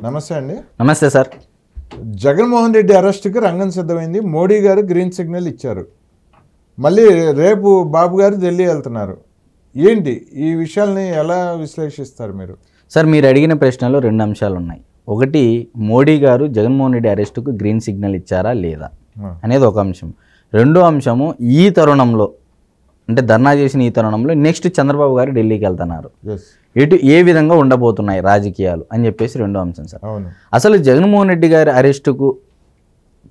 నమస్తే అండి. నమస్తే సార్. జగన్మోహన్ రెడ్డి అరెస్ట్కి రంగం సిద్ధమైంది. మోడీ గారు గ్రీన్ సిగ్నల్ ఇచ్చారు. మళ్ళీ రేపు బాబు గారు ఢిల్లీ వెళ్తున్నారు. ఏంటి ఈ విషయాల్ని ఎలా విశ్లేషిస్తారు మీరు? సార్, మీరు అడిగిన ప్రశ్నలో రెండు అంశాలు ఉన్నాయి. ఒకటి, మోడీ గారు జగన్మోహన్ రెడ్డి అరెస్టుకు గ్రీన్ సిగ్నల్ ఇచ్చారా లేదా అనేది ఒక అంశం. రెండో అంశము, ఈ తరుణంలో అంటే ధర్నా చేసిన ఈ తరుణంలో నెక్స్ట్ చంద్రబాబు గారు ఢిల్లీకి వెళ్తున్నారు, ఏ విధంగా ఉండబోతున్నాయి రాజకీయాలు అని చెప్పేసి రెండో అంశం సార్. అసలు జగన్మోహన్ రెడ్డి గారి అరెస్టుకు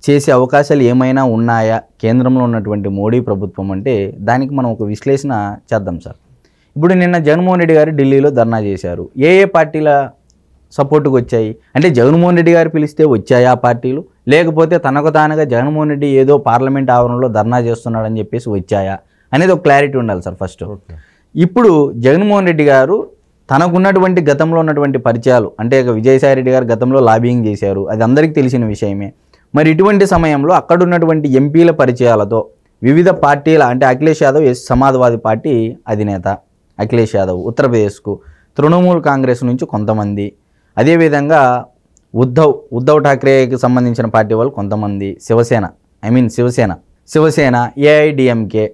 చేసే అవకాశాలు ఏమైనా ఉన్నాయా కేంద్రంలో ఉన్నటువంటి మోడీ ప్రభుత్వం అంటే, దానికి మనం ఒక విశ్లేషణ చేద్దాం సార్. ఇప్పుడు నిన్న జగన్మోహన్ రెడ్డి గారు ఢిల్లీలో ధర్నా చేశారు. ఏ పార్టీల సపోర్టుకు వచ్చాయి అంటే, జగన్మోహన్ రెడ్డి గారు పిలిస్తే వచ్చాయా ఆ పార్టీలు, లేకపోతే తనకు తానుగా జగన్మోహన్ రెడ్డి ఏదో పార్లమెంట్ ఆవరణలో ధర్నా చేస్తున్నాడని చెప్పేసి వచ్చాయా అనేది ఒక క్లారిటీ ఉండాలి సార్ ఫస్ట్. ఇప్పుడు జగన్మోహన్ రెడ్డి గారు తనకున్నటువంటి గతంలో ఉన్నటువంటి పరిచయాలు అంటే, విజయసాయి రెడ్డి గారు గతంలో లాబింగ్ చేశారు, అది అందరికీ తెలిసిన విషయమే. మరి ఇటువంటి సమయంలో అక్కడ ఉన్నటువంటి ఎంపీల పరిచయాలతో వివిధ పార్టీల అంటే అఖిలేష్ యాదవ్ సమాజ్వాదీ పార్టీ అధినేత అఖిలేష్ యాదవ్ ఉత్తరప్రదేశ్కు, తృణమూల్ కాంగ్రెస్ నుంచి కొంతమంది, అదేవిధంగా ఉద్ధవ్ ఠాక్రేకి సంబంధించిన పార్టీ వాళ్ళు కొంతమంది, శివసేన, ఏఐడిఎంకే,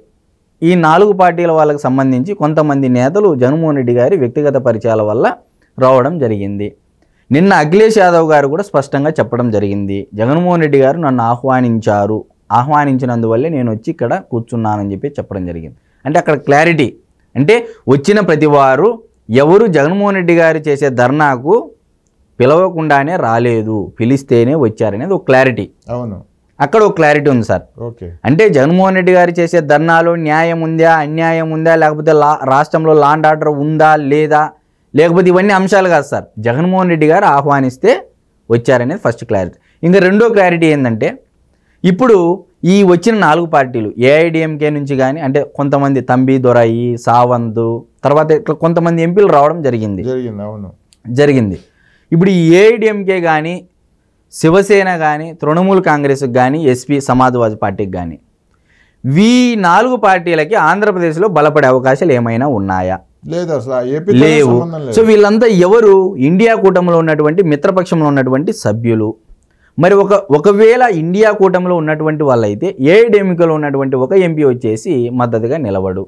ఈ 4 పార్టీల వాళ్ళకి సంబంధించి కొంతమంది నేతలు జగన్మోహన్ రెడ్డి గారి వ్యక్తిగత పరిచయాల వల్ల రావడం జరిగింది. నిన్న అఖిలేష్ యాదవ్ గారు కూడా స్పష్టంగా చెప్పడం జరిగింది, జగన్మోహన్ రెడ్డి గారు నన్ను ఆహ్వానించినందువల్లే నేను వచ్చి ఇక్కడ కూర్చున్నానని చెప్పి చెప్పడం జరిగింది. అంటే అక్కడ క్లారిటీ అంటే, వచ్చిన ప్రతి వారు ఎవరు జగన్మోహన్ రెడ్డి గారు చేసే ధర్నాకు పిలవకుండానే రాలేదు, పిలిస్తేనే వచ్చారనేది ఒక క్లారిటీ. అవును, అక్కడ ఒక క్లారిటీ ఉంది సార్. అంటే జగన్మోహన్ రెడ్డి గారు చేసే ధర్నాలో న్యాయం ఉందా, అన్యాయం ఉందా, లేకపోతే రాష్ట్రంలో లా అండ్ ఆర్డర్ ఉందా లేదా, లేకపోతే ఇవన్నీ అంశాలు కాదు సార్. జగన్మోహన్ రెడ్డి గారు ఆహ్వానిస్తే వచ్చారనేది ఫస్ట్ క్లారిటీ. ఇంకా రెండో క్లారిటీ ఏంటంటే, ఇప్పుడు ఈ వచ్చిన 4 పార్టీలు ఏఐడిఎంకే నుంచి కానీ అంటే కొంతమంది తంబి దొరాయి, సావంత్, తర్వాత ఇట్లా కొంతమంది ఎంపీలు రావడం జరిగింది. ఇప్పుడు ఈ ఏఐడిఎంకే కానీ, శివసేన కానీ, తృణమూల్ కాంగ్రెస్కి కానీ, ఎస్పీ సమాజ్వాదీ పార్టీకి కానీ, ఈ 4 పార్టీలకి ఆంధ్రప్రదేశ్లో బలపడే అవకాశాలు ఏమైనా ఉన్నాయా? లేవు. సో వీళ్ళంతా ఎవరు? ఇండియా కూటమిలో ఉన్నటువంటి మిత్రపక్షంలో ఉన్నటువంటి సభ్యులు. మరి ఒకవేళ ఇండియా కూటమిలో ఉన్నటువంటి వాళ్ళైతే ఏఐడిఎంకేలో ఉన్నటువంటి ఒక ఎంపీ వచ్చేసి మద్దతుగా నిలబడు.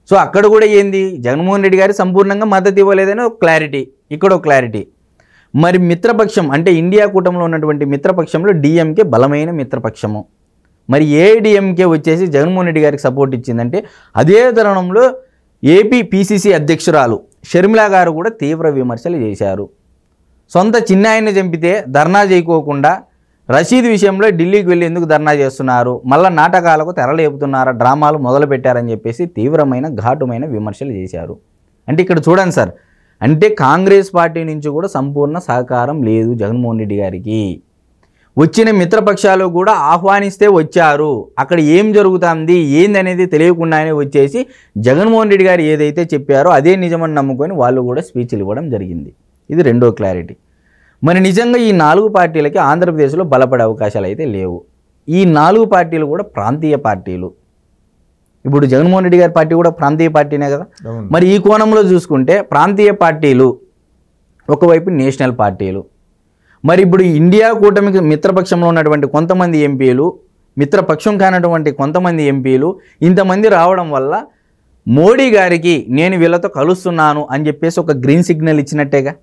సో అక్కడ కూడా ఏంది, జగన్మోహన్ రెడ్డి గారి సంపూర్ణంగా మద్దతు ఇవ్వలేదని ఒక క్లారిటీ, ఇక్కడ ఒక క్లారిటీ. మరి మిత్రపక్షం అంటే ఇండియా కూటమిలో ఉన్నటువంటి మిత్రపక్షంలో డిఎంకే బలమైన మిత్రపక్షము. మరి ఏఐడిఎంకే వచ్చేసి జగన్మోహన్ రెడ్డి గారికి సపోర్ట్ ఇచ్చిందంటే, అదే తరుణంలో ఏపీ పిసిసి అధ్యక్షురాలు షర్మిల గారు కూడా తీవ్ర విమర్శలు చేశారు. సొంత చిన్నాయన్ని చంపితే ధర్నా చేయకోకుండా రషీద్ విషయంలో ఢిల్లీకి వెళ్ళి ఎందుకు ధర్నా చేస్తున్నారు, మళ్ళీ నాటకాలకు తెరలేపుతున్నారా, డ్రామాలు మొదలు పెట్టారని చెప్పేసి తీవ్రమైన ఘాటుమైన విమర్శలు చేశారు. అంటే ఇక్కడ చూడండి సార్, అంటే కాంగ్రెస్ పార్టీ నుంచి కూడా సంపూర్ణ సహకారం లేదు జగన్మోహన్ రెడ్డి గారికి. వచ్చిన మిత్రపక్షాలు కూడా ఆహ్వానిస్తే వచ్చారు, అక్కడ ఏం జరుగుతుంది ఏందనేది తెలియకుండానే వచ్చేసి జగన్మోహన్ రెడ్డి గారు ఏదైతే చెప్పారో అదే నిజమని నమ్ముకొని వాళ్ళు కూడా స్పీచ్లు ఇవ్వడం జరిగింది. ఇది రెండో క్లారిటీ. మరి నిజంగా ఈ 4 పార్టీలకి ఆంధ్రప్రదేశ్లో బలపడే అవకాశాలు అయితే లేవు. ఈ 4 పార్టీలు కూడా ప్రాంతీయ పార్టీలు. ఇప్పుడు జగన్మోహన్ రెడ్డి గారి పార్టీ కూడా ప్రాంతీయ పార్టీనే కదా. మరి ఈ కోణంలో చూసుకుంటే ప్రాంతీయ పార్టీలు ఒకవైపు, నేషనల్ పార్టీలు. మరి ఇప్పుడు ఇండియా కూటమికి మిత్రపక్షంలో ఉన్నటువంటి కొంతమంది ఎంపీలు, మిత్రపక్షం కానటువంటి కొంతమంది ఎంపీలు, ఇంతమంది రావడం వల్ల మోడీ గారికి నేను వీళ్ళతో కలుస్తున్నాను అని చెప్పేసి ఒక గ్రీన్ సిగ్నల్ ఇచ్చినట్టేగా.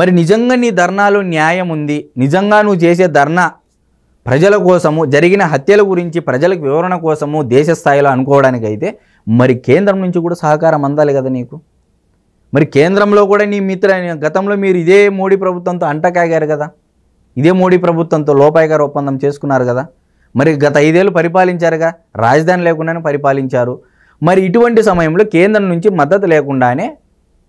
మరి నిజంగా నీ ధర్నాలో న్యాయం ఉంది, నిజంగా నువ్వు చేసే ధర్నా ప్రజల కోసము, జరిగిన హత్యల గురించి ప్రజలకు వివరణ కోసము దేశ స్థాయిలో అనుకోవడానికైతే మరి కేంద్రం నుంచి కూడా సహకారం అందాలి కదా నీకు. మరి కేంద్రంలో కూడా నీ గతంలో మీరు ఇదే మోడీ ప్రభుత్వంతో అంటకాగారు కదా, ఇదే మోడీ ప్రభుత్వంతో లోపాయి గారు ఒప్పందం చేసుకున్నారు కదా. మరి గత 5 ఏళ్ళు పరిపాలించారుగా, రాజధాని లేకుండానే పరిపాలించారు. మరి ఇటువంటి సమయంలో కేంద్రం నుంచి మద్దతు లేకుండానే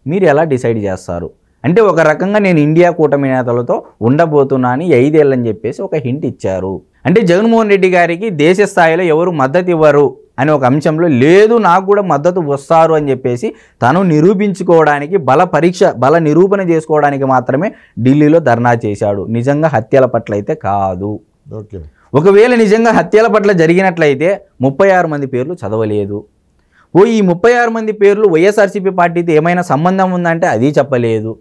మీరు ఎలా డిసైడ్ చేస్తారు అంటే, ఒక రకంగా నేను ఇండియా కూటమి నేతలతో ఉండబోతున్నాను 5 ఏళ్ళని చెప్పేసి ఒక హింట్ ఇచ్చారు. అంటే జగన్మోహన్ రెడ్డి గారికి దేశ స్థాయిలో ఎవరు మద్దతు ఇవ్వరు అనే ఒక అంశంలో లేదు, నాకు కూడా మద్దతు వస్తారు అని చెప్పేసి తను నిరూపించుకోవడానికి, బల నిరూపణ చేసుకోవడానికి మాత్రమే ఢిల్లీలో ధర్నా చేశాడు. నిజంగా హత్యల పట్ల అయితే కాదు. ఒకవేళ నిజంగా హత్యల పట్ల జరిగినట్లయితే 36 మంది పేర్లు చదవలేదు. ఈ 36 మంది పేర్లు వైఎస్ఆర్సీపీ పార్టీతో ఏమైనా సంబంధం ఉందంటే అది చెప్పలేదు.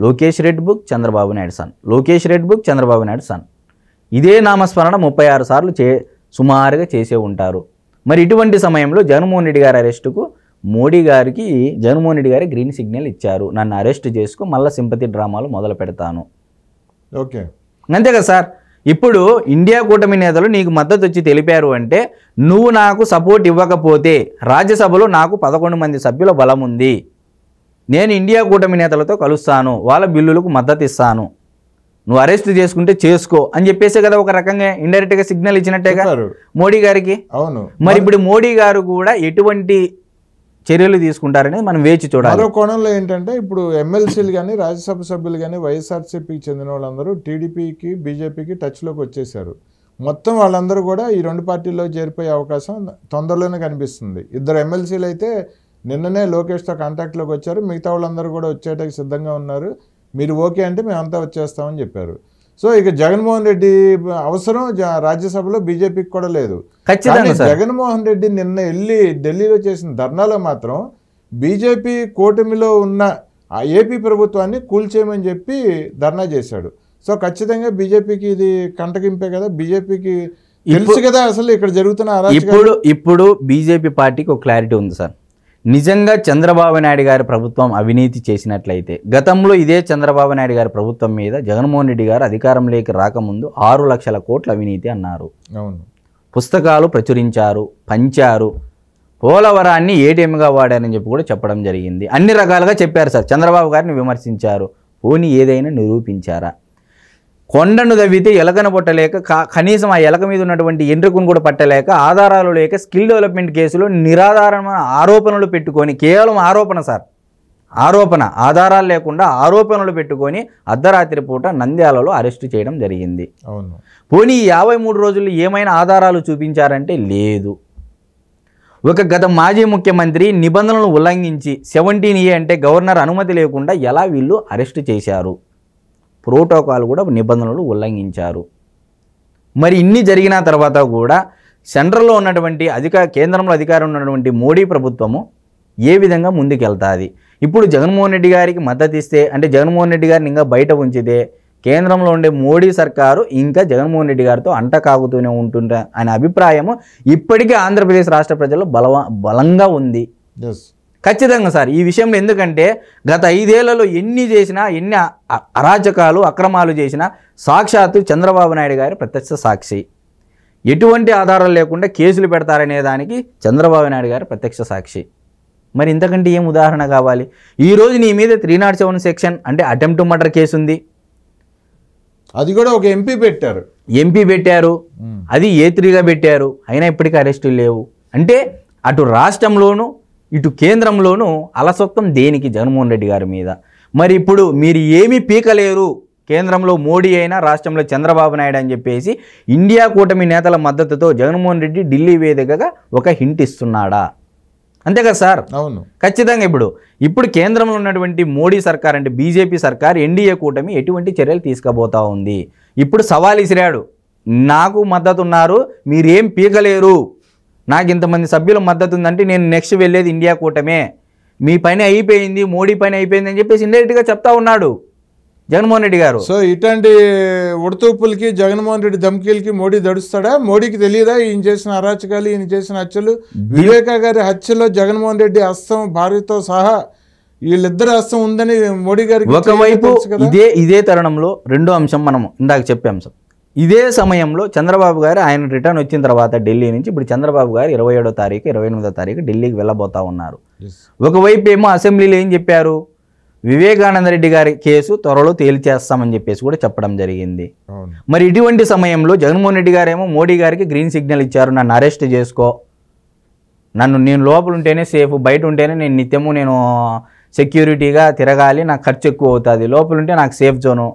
Lokesh Reddy book Chandrababu Naidu son, Lokesh Reddy book Chandrababu Naidu son. ఇదే నామస్మరణ 36 సార్లు సుమారుగా చేసే ఉంటారు. మరి ఇటువంటి సమయంలో జగన్మోహన్ రెడ్డి గారి అరెస్టుకు జగన్మోహన్ రెడ్డి గారి గ్రీన్ సిగ్నల్ ఇచ్చారు. నన్ను అరెస్ట్ చేసుకో, మళ్ళీ సింపతి డ్రామాలు మొదలు పెడతాను. ఓకే, అంతే కదా సార్. ఇప్పుడు ఇండియా కూటమి నేతలు నీకు మద్దతు వచ్చి తెలిపారు అంటే, నువ్వు నాకు సపోర్ట్ ఇవ్వకపోతే రాజ్యసభలో నాకు 11 మంది సభ్యుల బలం ఉంది, నేను ఇండియా కూటమి నేతలతో కలుస్తాను, వాళ్ళ బిల్లులకు మద్దతు ఇస్తాను, నువ్వు అరెస్ట్ చేసుకుంటే చేసుకో అని చెప్పేసే కదా ఒక రకంగా ఇండైరెక్ట్గా సిగ్నల్ ఇచ్చినట్టేగా మోడీ గారికి. అవును. మరి ఇప్పుడు మోడీ గారు కూడా ఎటువంటి చర్యలు తీసుకుంటారనేది మనం వేచి చూడాలి. మరో కోణంలో ఏంటంటే, ఇప్పుడు ఎమ్మెల్సీలు కానీ రాజ్యసభ సభ్యులు కానీ వైఎస్ఆర్సీపీకి చెందిన వాళ్ళందరూ టీడీపీకి బీజేపీకి టచ్లోకి వచ్చేసారు. మొత్తం వాళ్ళందరూ కూడా ఈ రెండు పార్టీల్లో చేరిపోయే అవకాశం తొందరలోనే కనిపిస్తుంది. 2 ఎమ్మెల్సీలు అయితే నిన్ననే లోకేష్తో కాంటాక్ట్లోకి వచ్చారు, మిగతా వాళ్ళందరూ కూడా వచ్చేటకి సిద్ధంగా ఉన్నారు, మీరు ఓకే అంటే మేమంతా వచ్చేస్తామని చెప్పారు. సో ఇక జగన్మోహన్ రెడ్డి అవసరం రాజ్యసభలో బీజేపీకి కూడా లేదు. కానీ జగన్మోహన్ రెడ్డి నిన్న వెళ్ళి ఢిల్లీలో చేసిన ధర్నాలో మాత్రం బీజేపీ కూటమిలో ఉన్న ఆ ఏపీ ప్రభుత్వాన్ని కూల్చేయమని చెప్పి ధర్నా చేశాడు. సో ఖచ్చితంగా బీజేపీకి ఇది కంటకింపే కదా, బీజేపీకి తెలుసు కదా అసలు ఇక్కడ జరుగుతున్న. ఇప్పుడు బీజేపీ పార్టీకి ఒక క్లారిటీ ఉంది సార్. నిజంగా చంద్రబాబు నాయుడు గారి ప్రభుత్వం అవినీతి చేసినట్లయితే, గతంలో ఇదే చంద్రబాబు నాయుడు గారి ప్రభుత్వం మీద జగన్మోహన్ రెడ్డి గారు అధికారంలోకి రాకముందు 6 లక్షల కోట్ల అవినీతి అన్నారు. అవును, పుస్తకాలు ప్రచురించారు, పంచారు, పోలవరాన్ని ఏటీఎంగా వాడారని చెప్పి కూడా చెప్పడం జరిగింది. అన్ని రకాలుగా చెప్పారు సార్. చంద్రబాబు గారిని విమర్శించారు, పోనీ ఏదైనా నిరూపించారా? కొండను దవ్వితే ఎలకను పట్టలేక, కనీసం ఆ ఎలక మీద ఉన్నటువంటి ఎంట్రుకును కూడా పట్టలేక, ఆధారాలు లేక స్కిల్ డెవలప్మెంట్ కేసులో నిరాధారమైన ఆరోపణలు పెట్టుకొని, కేవలం ఆరోపణ సార్, ఆరోపణ, ఆధారాలు లేకుండా ఆరోపణలు పెట్టుకొని అర్ధరాత్రి పూట నంద్యాలలో అరెస్టు చేయడం జరిగింది. అవును. పోనీ 53 రోజులు ఏమైనా ఆధారాలు చూపించారంటే లేదు. ఒక గత మాజీ ముఖ్యమంత్రి నిబంధనలను ఉల్లంఘించి 17A అంటే గవర్నర్ అనుమతి లేకుండా ఎలా వీళ్ళు అరెస్టు చేశారు? ప్రోటోకాల్ కూడా నిబంధనలు ఉల్లంఘించారు. మరి ఇన్ని జరిగిన తర్వాత కూడా సెంట్రల్లో ఉన్నటువంటి కేంద్రంలో అధికారం ఉన్నటువంటి మోడీ ప్రభుత్వము ఏ విధంగా ముందుకెళ్తాది? ఇప్పుడు జగన్మోహన్ రెడ్డి గారికి మద్దతు ఇస్తే, అంటే జగన్మోహన్ రెడ్డి గారిని ఇంకా బయట ఉంచితే, కేంద్రంలో ఉండే మోడీ సర్కారు ఇంకా జగన్మోహన్ రెడ్డి గారితో అంటకాగుతూనే ఉంటుందా అనే అభిప్రాయము ఇప్పటికీ ఆంధ్రప్రదేశ్ రాష్ట్ర ప్రజల్లో బలంగా ఉంది. ఖచ్చితంగా సార్. ఈ విషయంలో ఎందుకంటే గత 5 ఏళ్లలో ఎన్ని చేసినా, ఎన్ని అరాచకాలు అక్రమాలు చేసినా సాక్షాత్తు చంద్రబాబు నాయుడు గారి ప్రత్యక్ష సాక్షి. ఎటువంటి ఆధారాలు లేకుండా కేసులు పెడతారనే దానికి చంద్రబాబు నాయుడు గారి ప్రత్యక్ష సాక్షి. మరి ఇంతకంటే ఏం ఉదాహరణ కావాలి? ఈరోజు నీ మీద 307 సెక్షన్ అంటే అటెంప్ట్ మర్డర్ కేసు ఉంది, అది కూడా ఒక ఎంపీ పెట్టారు, అది A3గా పెట్టారు, అయినా ఇప్పటికీ అరెస్టులు లేవు. అంటే అటు రాష్ట్రంలోనూ ఇటు కేంద్రంలోనూ అలసత్వం దేనికి? జగన్మోహన్ రెడ్డి గారి మీద. మరి ఇప్పుడు మీరు ఏమీ పీకలేరు, కేంద్రంలో మోడీ అయినా రాష్ట్రంలో చంద్రబాబు నాయుడు అని చెప్పేసి ఇండియా కూటమి నేతల మద్దతుతో జగన్మోహన్ రెడ్డి ఢిల్లీ వేదికగా ఒక హింట్ ఇస్తున్నాడా? అంతే కదా సార్. అవును, ఖచ్చితంగా. ఇప్పుడు కేంద్రంలో ఉన్నటువంటి మోడీ సర్కార్ అంటే బీజేపీ సర్కార్, ఎన్డీఏ కూటమి ఎటువంటి చర్యలు తీసుకుపోతా ఉంది? ఇప్పుడు సవాల్ ఇసిరాడు, నాకు మద్దతు ఉన్నారు, మీరేం పీకలేరు, నాకు ఇంతమంది సభ్యుల మద్దతు ఉందంటే నేను నెక్స్ట్ వెళ్ళేది ఇండియా కూటమే, మీ పని అయిపోయింది, మోడీ పని అయిపోయింది అని చెప్పేసి ఇండైరెక్ట్గా చెప్తా ఉన్నాడు జగన్మోహన్ రెడ్డి గారు. సో ఇట్లాంటి ఉడతూపులకి జగన్మోహన్ రెడ్డి ధమ్కీలకి మోడీ దడుస్తాడా? మోడీకి తెలియదా ఈయన చేసిన అరాచకాలు, ఈయన చేసిన హత్యలు? వివేకా గారి హత్యలో జగన్మోహన్ రెడ్డి హస్తం, భార్యతో సహా వీళ్ళిద్దరు హస్తం ఉందని మోడీ గారికి ఒకవైపు ఇదే తరుణంలో రెండో అంశం మనం ఇందాక చెప్పే అంశం. ఇదే సమయంలో చంద్రబాబు గారు ఆయన రిటర్న్ వచ్చిన తర్వాత ఢిల్లీ నుంచి ఇప్పుడు చంద్రబాబు గారు 27వ తారీఖు 28వ తారీఖు ఢిల్లీకి వెళ్ళబోతా ఉన్నారు. ఒకవైపు ఏమో అసెంబ్లీలో ఏం చెప్పారు, వివేకానంద రెడ్డి గారి కేసు త్వరలో తేల్చేస్తామని చెప్పేసి కూడా చెప్పడం జరిగింది. మరి ఇటువంటి సమయంలో జగన్మోహన్ రెడ్డి గారేమో మోడీ గారికి గ్రీన్ సిగ్నల్ ఇచ్చారు, నన్ను అరెస్ట్ చేసుకో, నేను లోపల ఉంటేనే సేఫ్, బయట ఉంటేనే నేను నిత్యము నేను సెక్యూరిటీగా తిరగాలి, నాకు ఖర్చు ఎక్కువ అవుతుంది, లోపల ఉంటే నాకు సేఫ్ జోను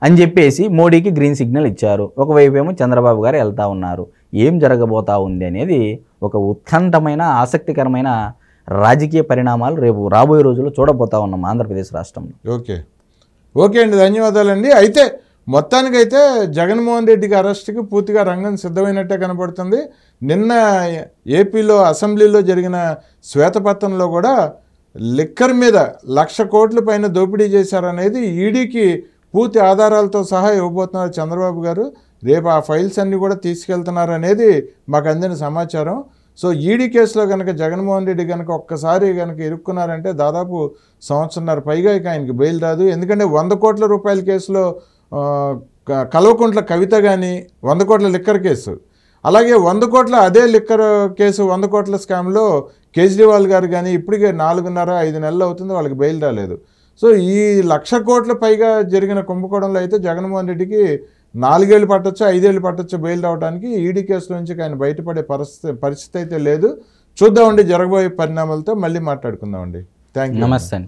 అని చెప్పేసి మోడీకి గ్రీన్ సిగ్నల్ ఇచ్చారు. ఒకవైపు ఏమో చంద్రబాబు గారు వెళ్తూ ఉన్నారు. ఏం జరగబోతా ఉంది అనేది ఒక ఉత్కంఠమైన ఆసక్తికరమైన రాజకీయ పరిణామాలు రేపు రాబోయే రోజుల్లో చూడబోతా ఉన్నాం ఆంధ్రప్రదేశ్ రాష్ట్రంలో. ఓకే అండి, ధన్యవాదాలండి. అయితే మొత్తానికైతే జగన్మోహన్ రెడ్డికి అరెస్ట్కి పూర్తిగా రంగం సిద్ధమైనట్టే కనపడుతుంది. నిన్న ఏపీలో అసెంబ్లీలో జరిగిన శ్వేతపత్రంలో కూడా లిక్కర్ మీద 1,00,000 కోట్ల పైన దోపిడీ చేశారనేది ఈడీకి పూర్తి ఆధారాలతో సహా ఇవ్వబోతున్నారు చంద్రబాబు గారు. రేపు ఆ ఫైల్స్ అన్నీ కూడా తీసుకెళ్తున్నారు అనేది మాకు అందిన సమాచారం. సో ఈడీ కేసులో కనుక జగన్మోహన్ రెడ్డి కనుక ఒక్కసారి కనుక ఇరుక్కున్నారంటే దాదాపు 1.5 సంవత్సరం పైగా ఇక ఆయనకి బెయిల్ రాదు. ఎందుకంటే 100 కోట్ల రూపాయల కేసులో కల్వకుంట్ల కవిత కానీ 100 కోట్ల లిక్కర్ కేసు, అలాగే 100 కోట్ల అదే లిక్కర్ కేసు 100 కోట్ల స్కామ్లో కేజ్రీవాల్ గారు కానీ ఇప్పటికే 4.5 నెలలు అవుతుంది, వాళ్ళకి బెయిల్ రాలేదు. సో ఈ 1,00,000 కోట్ల పైగా జరిగిన కుంభకోణంలో అయితే జగన్మోహన్ రెడ్డికి 4 ఏళ్ళు పట్టొచ్చు, 5 ఏళ్ళు పట్టొచ్చు బెయిల్ రావడానికి. ఈడీ కేసుల నుంచి ఆయన బయటపడే పరిస్థితి అయితే లేదు. చూద్దామండి జరగబోయే పరిణామాలతో మళ్ళీ మాట్లాడుకుందామండి. Thank you. నమస్తే అండి.